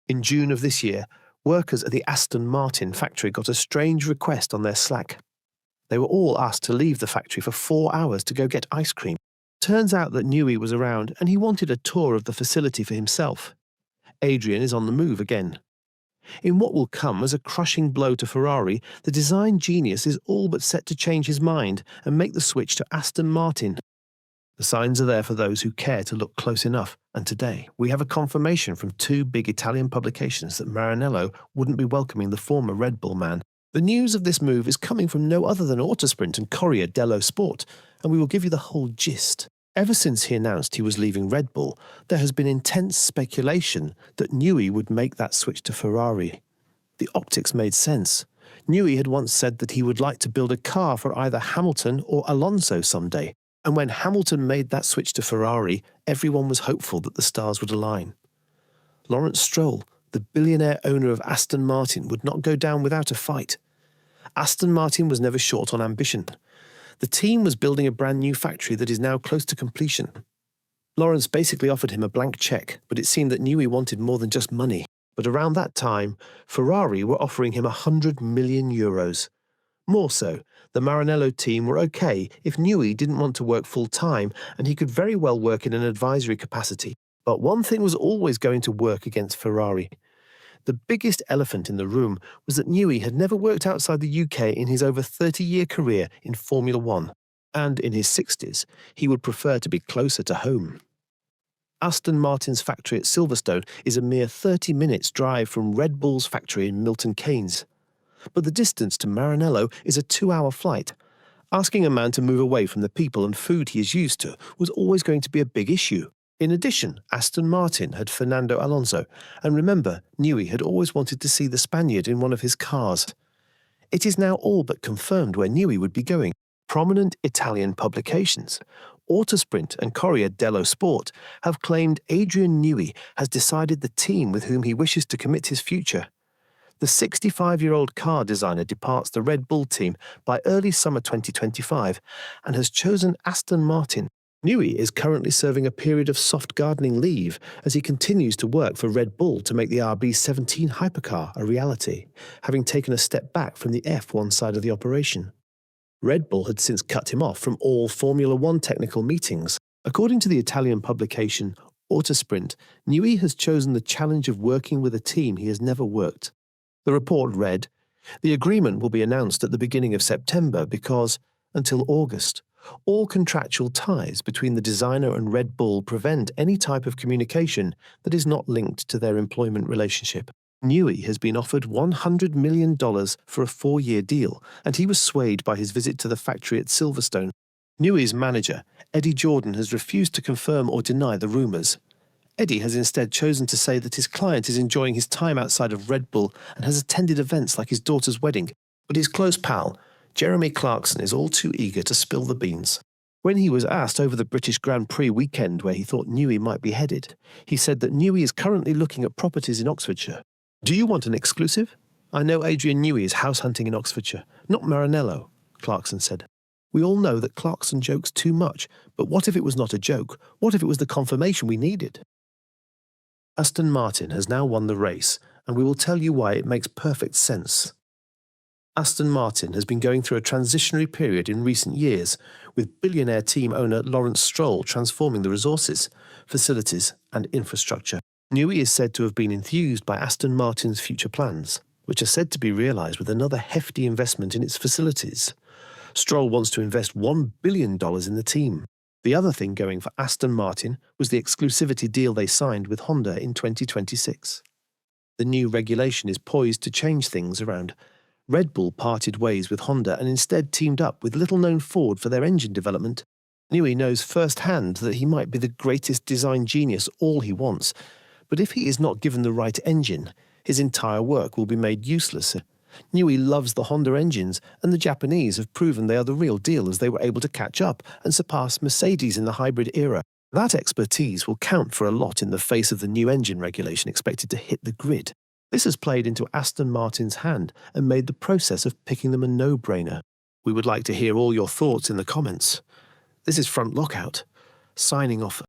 In June of this year, workers at the Aston Martin factory got a strange request on their Slack. They were all asked to leave the factory for 4 hours to go get ice cream. Turns out that Newey was around and he wanted a tour of the facility for himself. Adrian is on the move again. In what will come as a crushing blow to Ferrari, the design genius is all but set to change his mind and make the switch to Aston Martin. The signs are there for those who care to look close enough, and today we have a confirmation from two big Italian publications that Maranello wouldn't be welcoming the former Red Bull man. The news of this move is coming from no other than Autosprint and Corriere dello Sport, and we will give you the whole gist. Ever since he announced he was leaving Red Bull, there has been intense speculation that Newey would make that switch to Ferrari. The optics made sense. Newey had once said that he would like to build a car for either Hamilton or Alonso someday, and when Hamilton made that switch to Ferrari, everyone was hopeful that the stars would align. Lawrence Stroll, the billionaire owner of Aston Martin, would not go down without a fight. Aston Martin was never short on ambition. The team was building a brand new factory that is now close to completion. Lawrence basically offered him a blank check, but it seemed that Newey wanted more than just money. But around that time, Ferrari were offering him €100 million. More so, the Maranello team were okay if Newey didn't want to work full-time, and he could very well work in an advisory capacity. But one thing was always going to work against Ferrari. The biggest elephant in the room was that Newey had never worked outside the UK in his over 30-year career in Formula One, and in his 60s, he would prefer to be closer to home. Aston Martin's factory at Silverstone is a mere 30 minutes drive from Red Bull's factory in Milton Keynes. But the distance to Maranello is a 2-hour flight. Asking a man to move away from the people and food he is used to was always going to be a big issue. In addition, Aston Martin had Fernando Alonso, and remember, Newey had always wanted to see the Spaniard in one of his cars. It is now all but confirmed where Newey would be going. Prominent Italian publications, Autosprint and Corriere dello Sport, have claimed Adrian Newey has decided the team with whom he wishes to commit his future. The 65-year-old car designer departs the Red Bull team by early summer 2025 and has chosen Aston Martin. Newey is currently serving a period of soft gardening leave as he continues to work for Red Bull to make the RB17 hypercar a reality, having taken a step back from the F1 side of the operation. Red Bull had since cut him off from all Formula One technical meetings. According to the Italian publication Autosprint, Newey has chosen the challenge of working with a team he has never worked. The report read, "The agreement will be announced at the beginning of September because, until August, all contractual ties between the designer and Red Bull prevent any type of communication that is not linked to their employment relationship." Newey has been offered $100 million for a 4-year deal, and he was swayed by his visit to the factory at Silverstone. Newey's manager, Eddie Jordan, has refused to confirm or deny the rumours. Eddie has instead chosen to say that his client is enjoying his time outside of Red Bull and has attended events like his daughter's wedding, but his close pal, Jeremy Clarkson, is all too eager to spill the beans. When he was asked over the British Grand Prix weekend where he thought Newey might be headed, he said that Newey is currently looking at properties in Oxfordshire. "Do you want an exclusive? I know Adrian Newey is house hunting in Oxfordshire, not Maranello," Clarkson said. We all know that Clarkson jokes too much, but what if it was not a joke? What if it was the confirmation we needed? Aston Martin has now won the race, and we will tell you why it makes perfect sense. Aston Martin has been going through a transitionary period in recent years, with billionaire team owner Lawrence Stroll transforming the resources, facilities and infrastructure. Newey is said to have been enthused by Aston Martin's future plans, which are said to be realised with another hefty investment in its facilities. Stroll wants to invest $1 billion in the team. The other thing going for Aston Martin was the exclusivity deal they signed with Honda in 2026. The new regulation is poised to change things around. Red Bull parted ways with Honda and instead teamed up with little-known Ford for their engine development. Newey knows firsthand that he might be the greatest design genius all he wants, but if he is not given the right engine, his entire work will be made useless. Newey loves the Honda engines, and the Japanese have proven they are the real deal as they were able to catch up and surpass Mercedes in the hybrid era. That expertise will count for a lot in the face of the new engine regulation expected to hit the grid. This has played into Aston Martin's hand and made the process of picking them a no-brainer. We would like to hear all your thoughts in the comments. This is Front Lockout, signing off.